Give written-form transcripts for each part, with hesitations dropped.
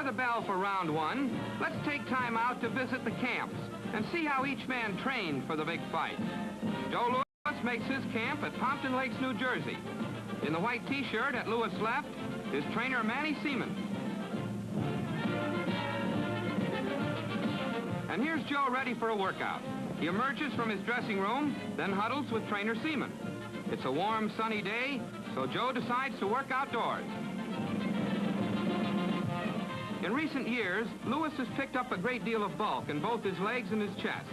the bell for round one, let's take time out to visit the camps and see how each man trained for the big fight. Joe Louis makes his camp at Pompton Lakes, New Jersey. In the white T-shirt at Louis' left is trainer Manny Seaman. And here's Joe ready for a workout. He emerges from his dressing room, then huddles with trainer Seaman. It's a warm, sunny day, so Joe decides to work outdoors. In recent years, Louis has picked up a great deal of bulk in both his legs and his chest.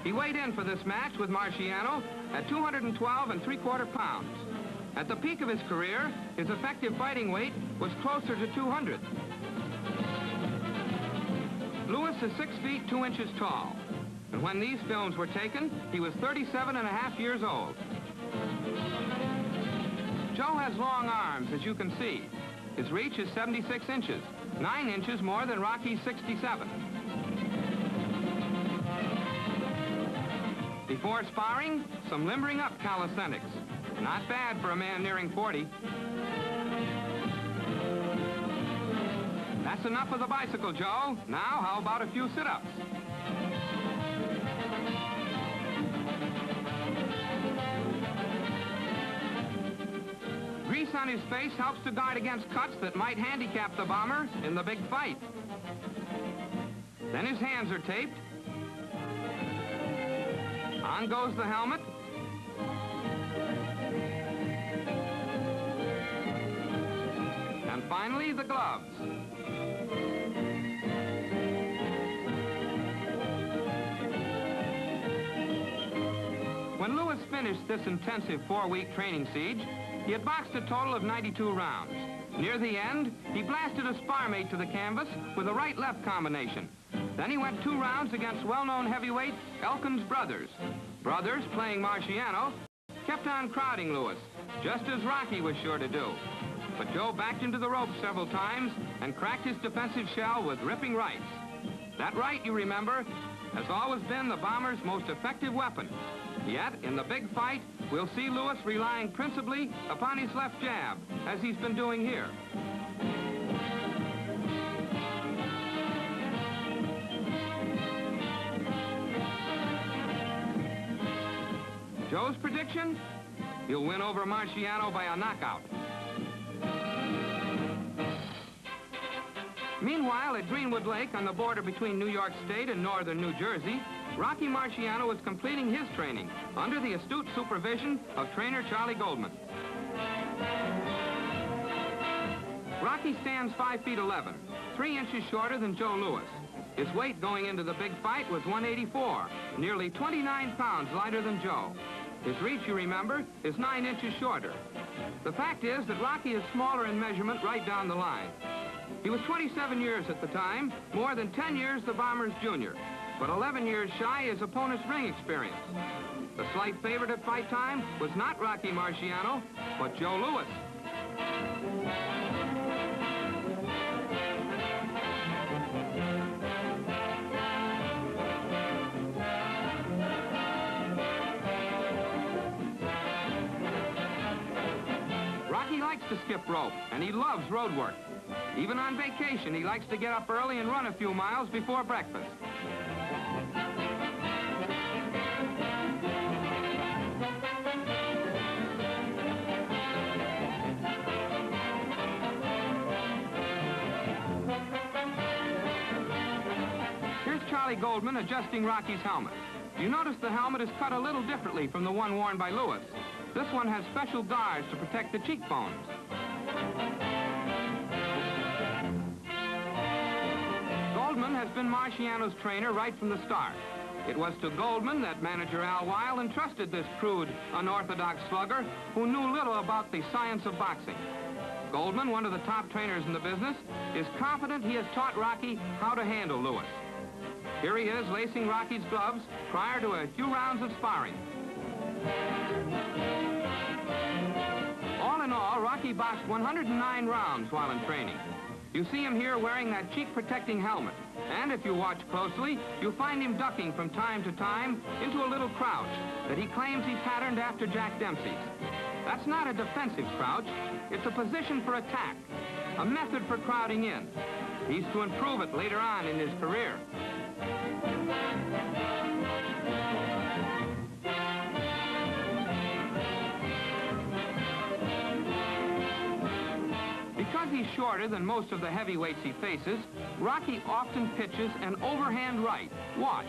He weighed in for this match with Marciano at 212 3/4 pounds. At the peak of his career, his effective fighting weight was closer to 200. Louis is 6 feet 2 inches tall, and when these films were taken, he was 37.5 years old. Joe has long arms, as you can see. His reach is 76 inches, 9 inches more than Rocky's 67. Before sparring, some limbering up calisthenics. Not bad for a man nearing 40. That's enough of the bicycle, Joe. Now, how about a few sit-ups? Grease on his face helps to guard against cuts that might handicap the bomber in the big fight. Then his hands are taped. On goes the helmet. And finally, the gloves. When Louis finished this intensive 4-week training siege, he had boxed a total of 92 rounds. Near the end, he blasted a sparmate to the canvas with a right-left combination. Then he went 2 rounds against well-known heavyweight Elkins Brothers. Brothers, playing Marciano, kept on crowding Louis, just as Rocky was sure to do. But Joe backed into the ropes several times and cracked his defensive shell with ripping rights. That right, you remember, has always been the bomber's most effective weapon. Yet, in the big fight, we'll see Louis relying principally upon his left jab, as he's been doing here. Joe's prediction? He'll win over Marciano by a knockout. Meanwhile, at Greenwood Lake, on the border between New York State and northern New Jersey, Rocky Marciano was completing his training under the astute supervision of trainer Charlie Goldman. Rocky stands 5 feet 11, 3 inches shorter than Joe Louis. His weight going into the big fight was 184, nearly 29 pounds lighter than Joe. His reach, you remember, is 9 inches shorter. The fact is that Rocky is smaller in measurement right down the line. He was 27 years at the time, more than 10 years the bomber's junior, but 11 years shy his opponent's ring experience. The slight favorite at fight time was not Rocky Marciano, but Joe Louis. Rocky likes to skip rope, and he loves road work. Even on vacation, he likes to get up early and run a few miles before breakfast. Here's Charlie Goldman adjusting Rocky's helmet. You notice the helmet is cut a little differently from the one worn by Louis. This one has special guards to protect the cheekbones. Goldman has been Marciano's trainer right from the start. It was to Goldman that manager Al Weil entrusted this crude, unorthodox slugger who knew little about the science of boxing. Goldman, one of the top trainers in the business, is confident he has taught Rocky how to handle Louis. Here he is lacing Rocky's gloves prior to a few rounds of sparring. All in all, Rocky boxed 109 rounds while in training. You see him here wearing that cheek-protecting helmet. And if you watch closely, you'll find him ducking from time to time into a little crouch that he claims he patterned after Jack Dempsey's. That's not a defensive crouch. It's a position for attack, a method for crowding in. He's to improve it later on in his career. Because he's shorter than most of the heavyweights he faces, Rocky often pitches an overhand right. Watch.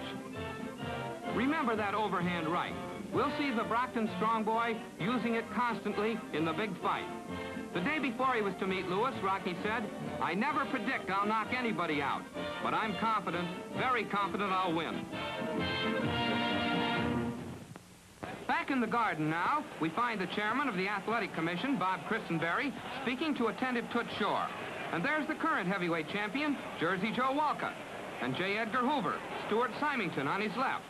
Remember that overhand right. We'll see the Brockton strong boy using it constantly in the big fight. The day before he was to meet Lewis, Rocky said, "I never predict I'll knock anybody out, but I'm confident, very confident I'll win." Back in the garden now, we find the chairman of the Athletic Commission, Bob Christenberry, speaking to attentive Toots Shore. And there's the current heavyweight champion, Jersey Joe Walcott, and J. Edgar Hoover, Stuart Symington on his left.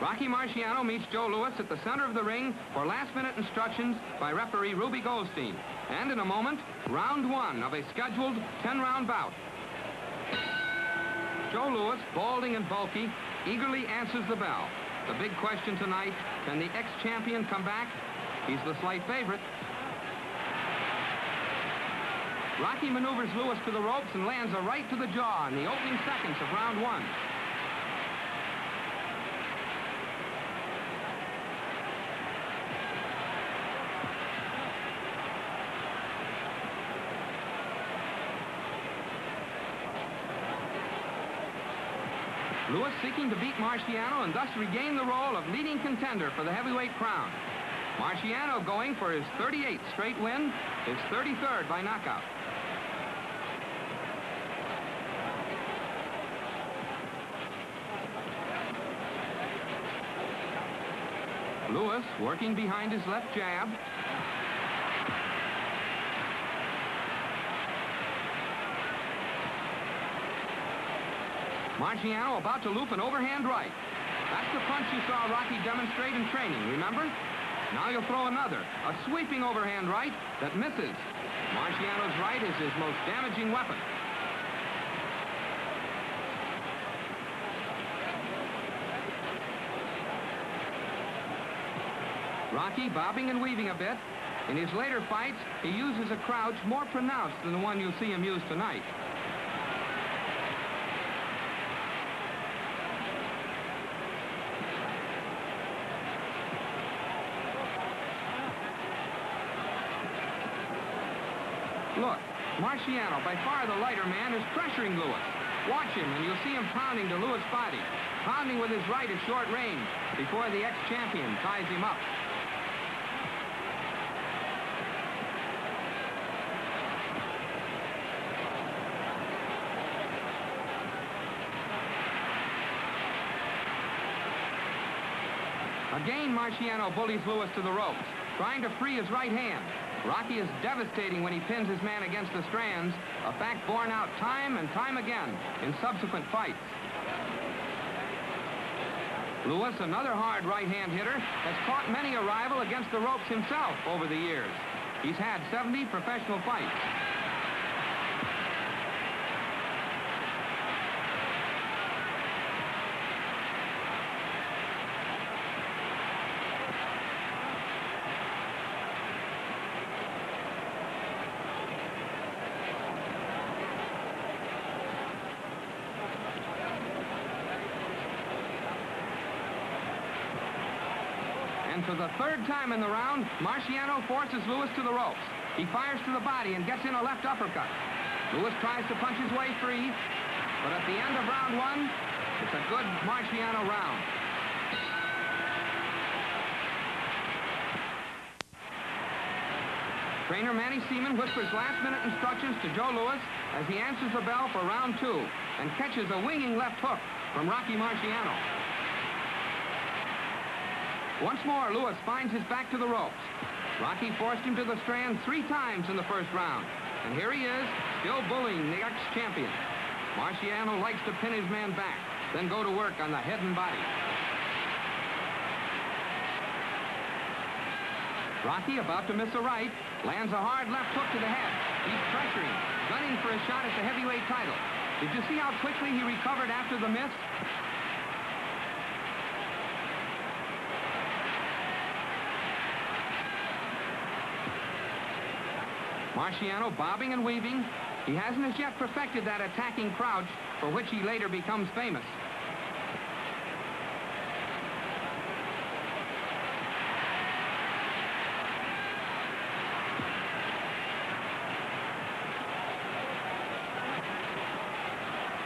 Rocky Marciano meets Joe Louis at the center of the ring for last-minute instructions by referee Ruby Goldstein. And in a moment, round one of a scheduled 10-round bout. Joe Louis, balding and bulky, eagerly answers the bell. The big question tonight, can the ex-champion come back? He's the slight favorite. Rocky maneuvers Louis to the ropes and lands a right to the jaw in the opening seconds of round one. Louis seeking to beat Marciano and thus regain the role of leading contender for the heavyweight crown. Marciano going for his 38th straight win, his 33rd by knockout. Louis working behind his left jab. Marciano about to loop an overhand right. That's the punch you saw Rocky demonstrate in training, remember? Now you'll throw another, a sweeping overhand right that misses. Marciano's right is his most damaging weapon. Rocky bobbing and weaving a bit. In his later fights, he uses a crouch more pronounced than the one you'll see him use tonight. Look, Marciano, by far the lighter man, is pressuring Louis. Watch him, and you'll see him pounding to Louis' body. Pounding with his right at short range before the ex-champion ties him up. Again, Marciano bullies Louis to the ropes, trying to free his right hand. Rocky is devastating when he pins his man against the strands, a fact borne out time and time again in subsequent fights. Louis, another hard right-hand hitter, has caught many a rival against the ropes himself over the years. He's had 70 professional fights. And for the third time in the round, Marciano forces Louis to the ropes. He fires to the body and gets in a left uppercut. Louis tries to punch his way free, but at the end of round one, it's a good Marciano round. Trainer Manny Seaman whispers last-minute instructions to Joe Louis as he answers the bell for round two and catches a winging left hook from Rocky Marciano. Once more, Louis finds his back to the ropes. Rocky forced him to the strand 3 times in the first round. And here he is, still bullying the ex-champion. Marciano likes to pin his man back, then go to work on the head and body. Rocky, about to miss a right, lands a hard left hook to the head. He's pressuring, gunning for a shot at the heavyweight title. Did you see how quickly he recovered after the miss? Marciano bobbing and weaving, He hasn't as yet perfected that attacking crouch for which he later becomes famous.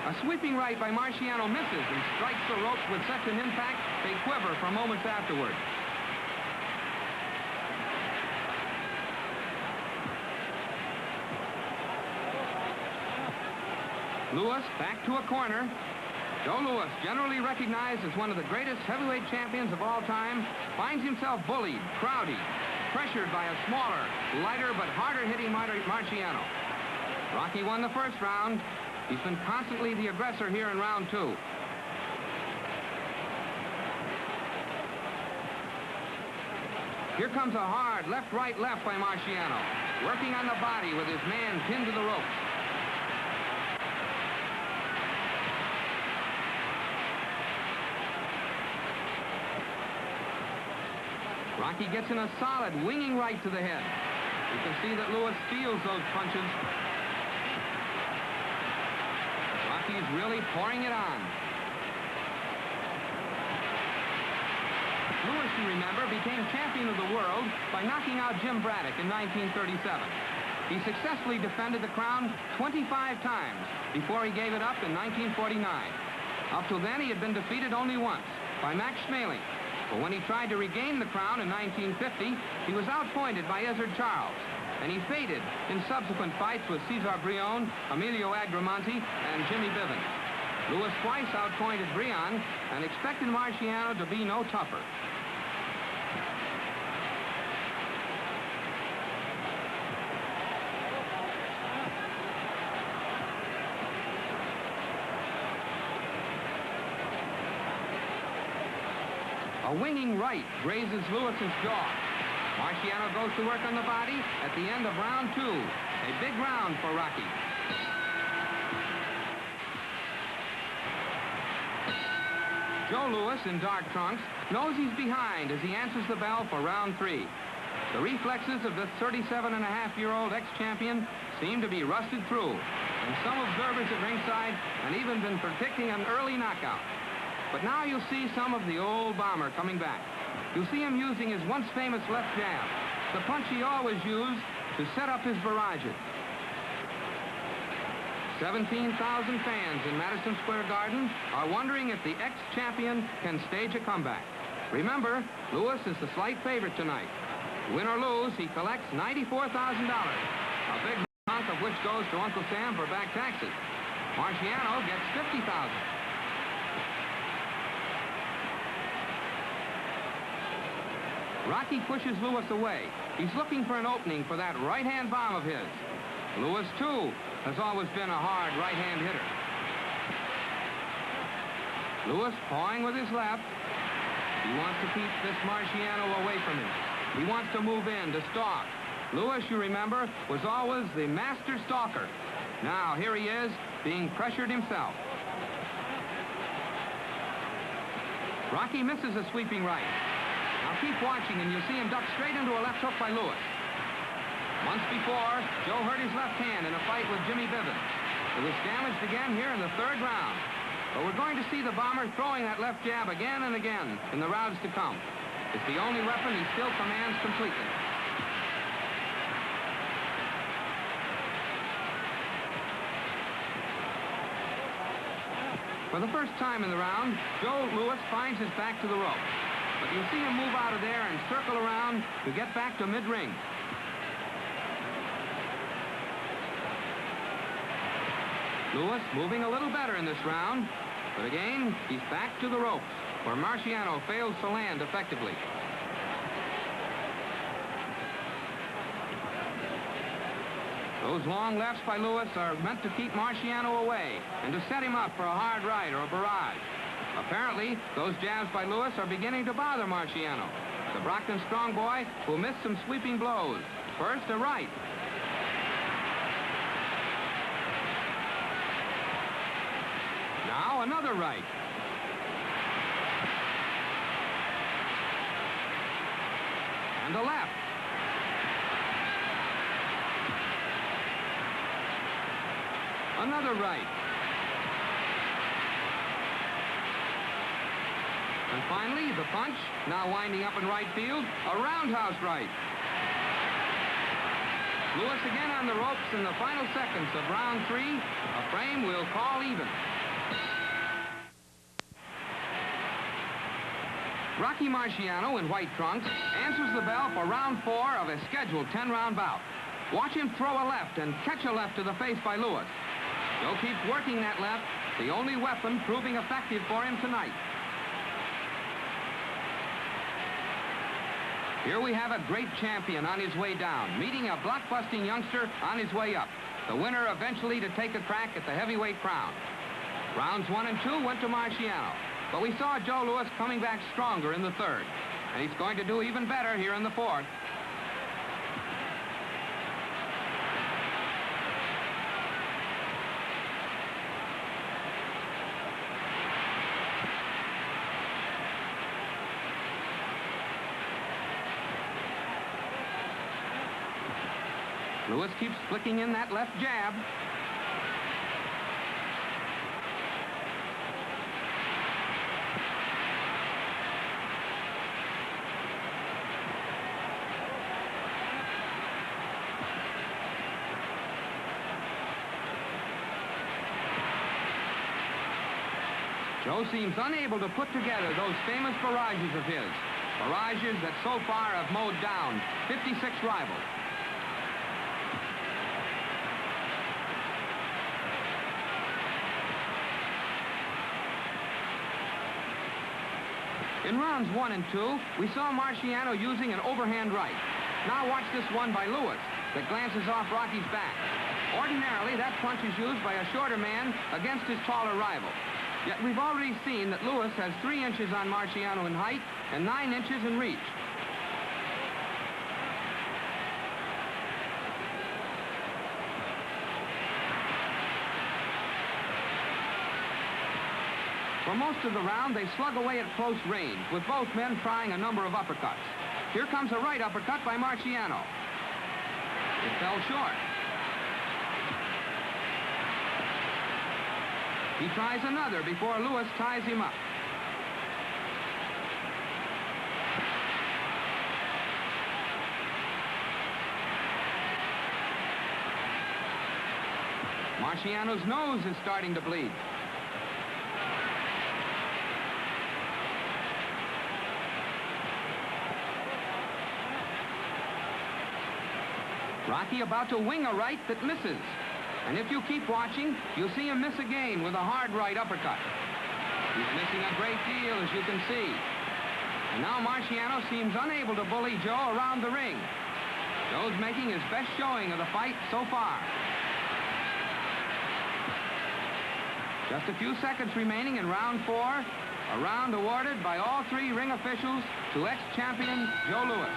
A sweeping right by Marciano misses and strikes the ropes with such an impact they quiver for moments afterward. Lewis back to a corner. Joe Louis, generally recognized as one of the greatest heavyweight champions of all time, finds himself bullied, crowded, pressured by a smaller, lighter, but harder-hitting Marciano. Rocky won the first round. He's been constantly the aggressor here in round 2. Here comes a hard left-right left by Marciano, working on the body with his man pinned to the ropes. Rocky gets in a solid winging right to the head. You can see that Louis feels those punches. Rocky's really pouring it on. Louis, you remember, became champion of the world by knocking out Jim Braddock in 1937. He successfully defended the crown 25 times before he gave it up in 1949. Up till then, he had been defeated only once, by Max Schmeling. But when he tried to regain the crown in 1950, he was outpointed by Ezzard Charles, and he faded in subsequent fights with Cesar Brion, Emilio Agramonte, and Jimmy Bivens. Louis twice outpointed Brion and expected Marciano to be no tougher. A winging right grazes Lewis's jaw. Marciano goes to work on the body at the end of round 2. A big round for Rocky. Joe Louis, in dark trunks, knows he's behind as he answers the bell for round 3. The reflexes of this 37-and-a-half-year-old ex-champion seem to be rusted through, and some observers at ringside have even been predicting an early knockout. But now you'll see some of the old bomber coming back. You'll see him using his once famous left jab, the punch he always used to set up his barrages. 17,000 fans in Madison Square Garden are wondering if the ex-champion can stage a comeback. Remember, Louis is the slight favorite tonight. Win or lose, he collects $94,000, a big chunk of which goes to Uncle Sam for back taxes. Marciano gets $50,000. Rocky pushes Louis away. He's looking for an opening for that right-hand bomb of his. Louis, too, has always been a hard right-hand hitter. Louis pawing with his left. He wants to keep this Marciano away from him. He wants to move in, to stalk. Louis, you remember, was always the master stalker. Now, here he is, being pressured himself. Rocky misses a sweeping right. Now keep watching, and you'll see him duck straight into a left hook by Louis. Once before, Joe hurt his left hand in a fight with Jimmy Bivens. It was damaged again here in the 3rd round. But we're going to see the bomber throwing that left jab again and again in the rounds to come. It's the only weapon he still commands completely. For the first time in the round, Joe Louis finds his back to the rope. But you'll see him move out of there and circle around to get back to mid-ring. Louis moving a little better in this round. But again, he's back to the ropes, where Marciano fails to land effectively. Those long lefts by Louis are meant to keep Marciano away and to set him up for a hard right or a barrage. Apparently, those jabs by Louis are beginning to bother Marciano. The Brockton strong boy will miss some sweeping blows. First, a right. Now, another right. And a left. Another right. And finally, the punch, now winding up in right field, a roundhouse right. Lewis again on the ropes in the final seconds of round 3. A frame will call even. Rocky Marciano in white trunks answers the bell for round 4 of a scheduled 10-round bout. Watch him throw a left and catch a left to the face by Lewis. Joe keeps working that left, the only weapon proving effective for him tonight. Here we have a great champion on his way down, meeting a blockbusting youngster on his way up. The winner eventually to take a crack at the heavyweight crown. Rounds 1 and 2 went to Marciano, but we saw Joe Louis coming back stronger in the third. And he's going to do even better here in the fourth. Lewis keeps flicking in that left jab. Joe seems unable to put together those famous barrages of his. Barrages that so far have mowed down 56 rivals. In rounds 1 and 2, we saw Marciano using an overhand right. Now watch this one by Lewis that glances off Rocky's back. Ordinarily, that punch is used by a shorter man against his taller rival. Yet we've already seen that Lewis has 3 inches on Marciano in height and 9 inches in reach. For most of the round, they slug away at close range, with both men trying a number of uppercuts. Here comes a right uppercut by Marciano. It fell short. He tries another before Lewis ties him up. Marciano's nose is starting to bleed. Rocky about to wing a right that misses. And if you keep watching, you'll see him miss again with a hard right uppercut. He's missing a great deal, as you can see. And now Marciano seems unable to bully Joe around the ring. Joe's making his best showing of the fight so far. Just a few seconds remaining in round 4, a round awarded by all 3 ring officials to ex-champion Joe Louis.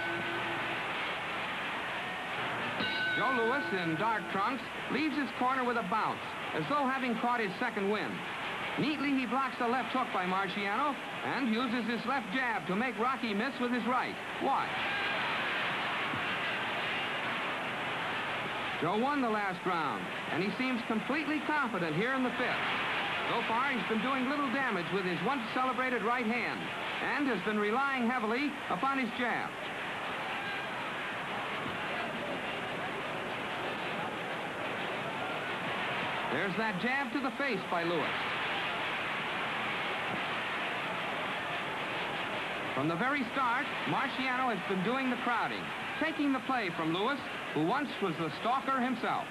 Joe Louis, in dark trunks, leaves his corner with a bounce, as though having caught his second win. Neatly, he blocks the left hook by Marciano and uses his left jab to make Rocky miss with his right. Watch. Joe won the last round, and he seems completely confident here in the 5th. So far, he's been doing little damage with his once-celebrated right hand and has been relying heavily upon his jab. There's that jab to the face by Louis. From the very start, Marciano has been doing the crowding, taking the play from Louis, who once was the stalker himself.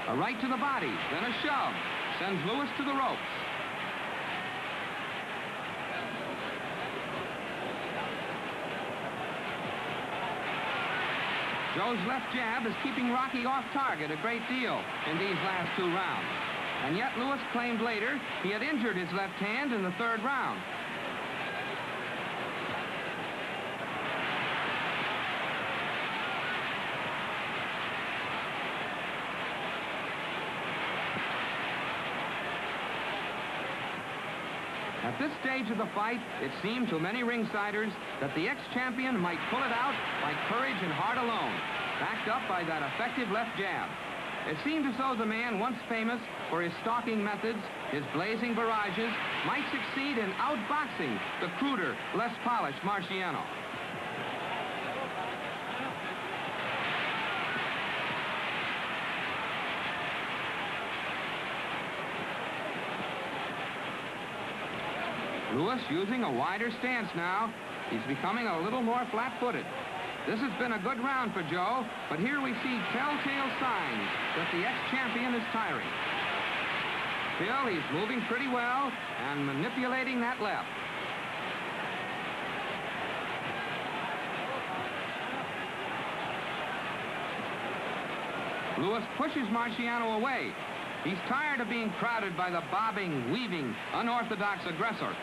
A right to the body, then a shove, sends Louis to the ropes. Joe's left jab is keeping Rocky off target a great deal in these last 2 rounds. And yet Louis claimed later he had injured his left hand in the 3rd round. At At this stage of the fight, it seemed to many ringsiders that the ex-champion might pull it out by courage and heart alone, backed up by that effective left jab. It seemed as though the man once famous for his stalking methods, his blazing barrages, might succeed in outboxing the cruder, less polished Marciano. Lewis using a wider stance now. He's becoming a little more flat-footed. This has been a good round for Joe, but here we see telltale signs that the ex-champion is tiring. Still, he's moving pretty well and manipulating that left. Lewis pushes Marciano away. He's tired of being crowded by the bobbing, weaving, unorthodox aggressor.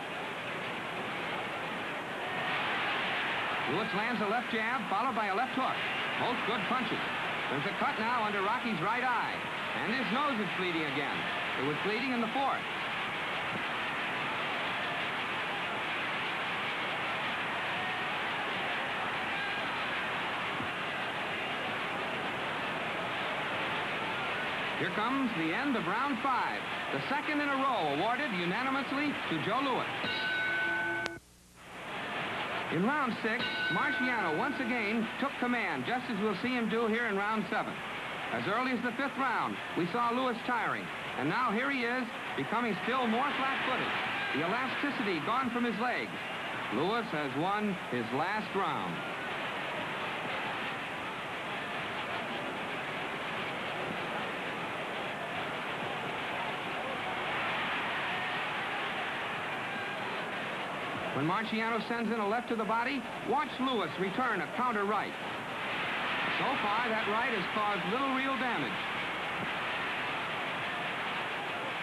Lewis lands a left jab, followed by a left hook. Both good punches. There's a cut now under Rocky's right eye. And his nose is bleeding again. It was bleeding in the fourth. Here comes the end of round 5. The second in a row awarded unanimously to Joe Lewis. In round 6, Marciano once again took command, just as we'll see him do here in round 7. As early as the 5th round, we saw Lewis tiring. And now here he is, becoming still more flat-footed. The elasticity gone from his legs. Lewis has won his last round. When Marciano sends in a left to the body, watch Lewis return a counter right. So far, that right has caused little real damage.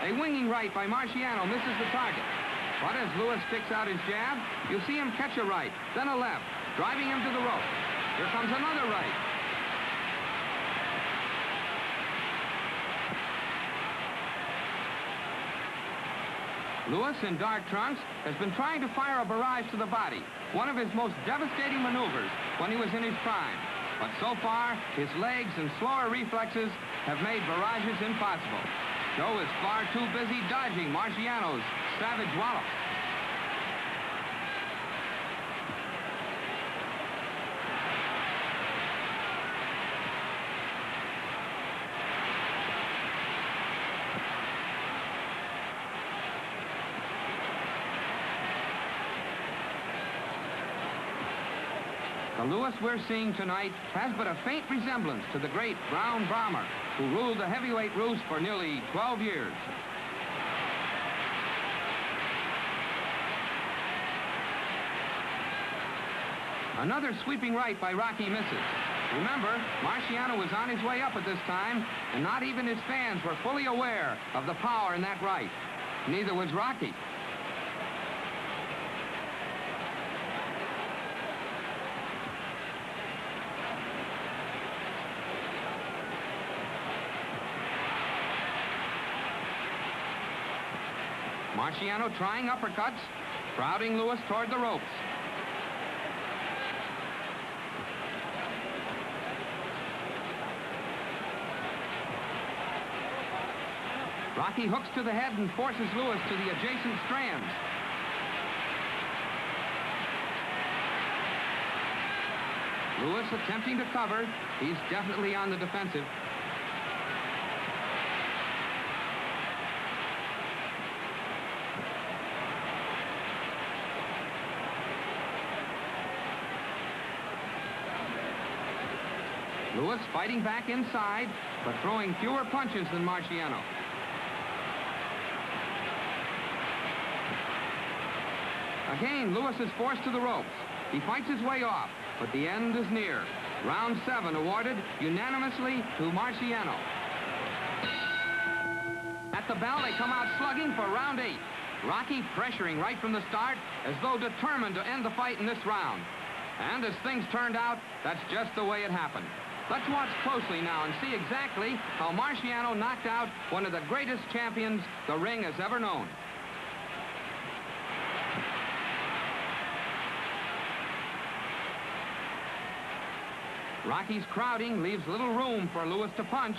A winging right by Marciano misses the target. But as Lewis picks out his jab, you'll see him catch a right, then a left, driving him to the rope. Here comes another right. Lewis, in dark trunks, has been trying to fire a barrage to the body, one of his most devastating maneuvers when he was in his prime. But so far, his legs and slower reflexes have made barrages impossible. Joe is far too busy dodging Marciano's savage wallop. The Lewis we're seeing tonight has but a faint resemblance to the great Brown Bomber who ruled the heavyweight roost for nearly 12 years. Another sweeping right by Rocky misses. Remember, Marciano was on his way up at this time, and not even his fans were fully aware of the power in that right. Neither was Rocky. Marciano trying uppercuts, crowding Lewis toward the ropes. Rocky hooks to the head and forces Lewis to the adjacent strands. Lewis attempting to cover. He's definitely on the defensive. Lewis fighting back inside, but throwing fewer punches than Marciano. Again, Lewis is forced to the ropes. He fights his way off, but the end is near. Round 7 awarded unanimously to Marciano. At the bell, they come out slugging for round 8. Rocky pressuring right from the start, as though determined to end the fight in this round. And as things turned out, that's just the way it happened. Let's watch closely now and see exactly how Marciano knocked out one of the greatest champions the ring has ever known. Rocky's crowding leaves little room for Lewis to punch.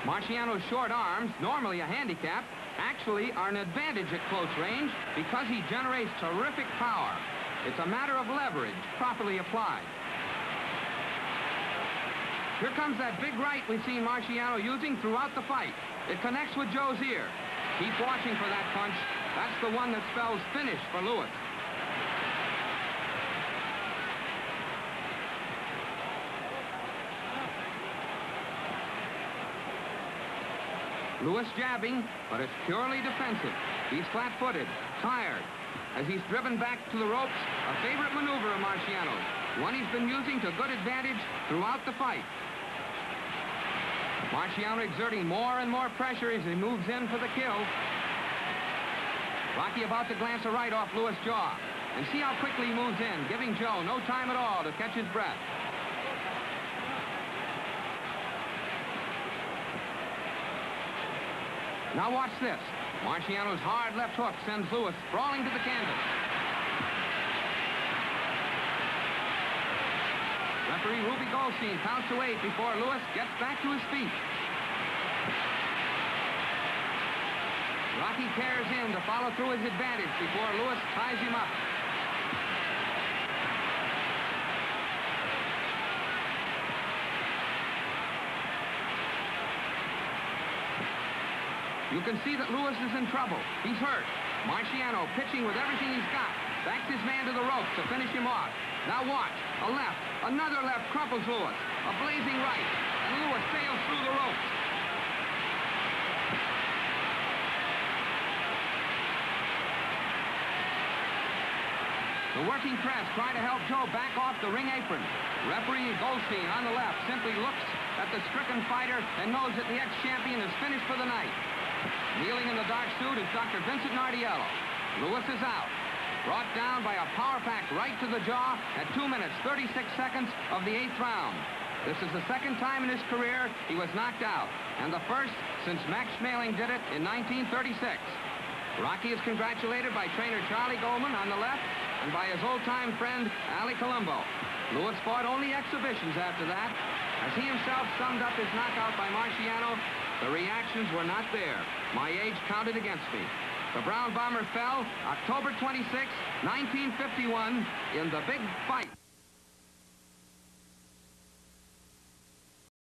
Marciano's short arms, normally a handicap, actually are an advantage at close range because he generates terrific power. It's a matter of leverage, properly applied. Here comes that big right we've seen Marciano using throughout the fight. It connects with Joe's ear. Keep watching for that punch. That's the one that spells finish for Lewis. Lewis jabbing, but it's purely defensive. He's flat-footed, tired. As he's driven back to the ropes, a favorite maneuver of Marciano's, one he's been using to good advantage throughout the fight. Marciano exerting more and more pressure as he moves in for the kill. Rocky about to glance a right off Lewis' jaw. And see how quickly he moves in, giving Joe no time at all to catch his breath. Now watch this. Marciano's hard left hook sends Lewis sprawling to the canvas. Referee Ruby Goldstein counts to 8 before Lewis gets back to his feet. Rocky tears in to follow through his advantage before Lewis ties him up. You can see that Lewis is in trouble. He's hurt. Marciano pitching with everything he's got. Backs his man to the ropes to finish him off. Now watch. A left. Another left crumples Lewis. A blazing right. And Lewis sails through the ropes. The working press try to help Joe back off the ring apron. Referee Goldstein on the left simply looks at the stricken fighter and knows that the ex-champion is finished for the night. Kneeling in the dark suit is Dr. Vincent Nardiello. Lewis is out. Brought down by a power-packed right to the jaw at 2 minutes, 36 seconds of the 8th round. This is the second time in his career he was knocked out, and the first since Max Schmeling did it in 1936. Rocky is congratulated by trainer Charlie Goldman on the left and by his old-time friend Ali Colombo. Lewis fought only exhibitions after that. As he himself summed up his knockout by Marciano, the reactions were not there. My age counted against me. The Brown Bomber fell October 26, 1951 in the big fight.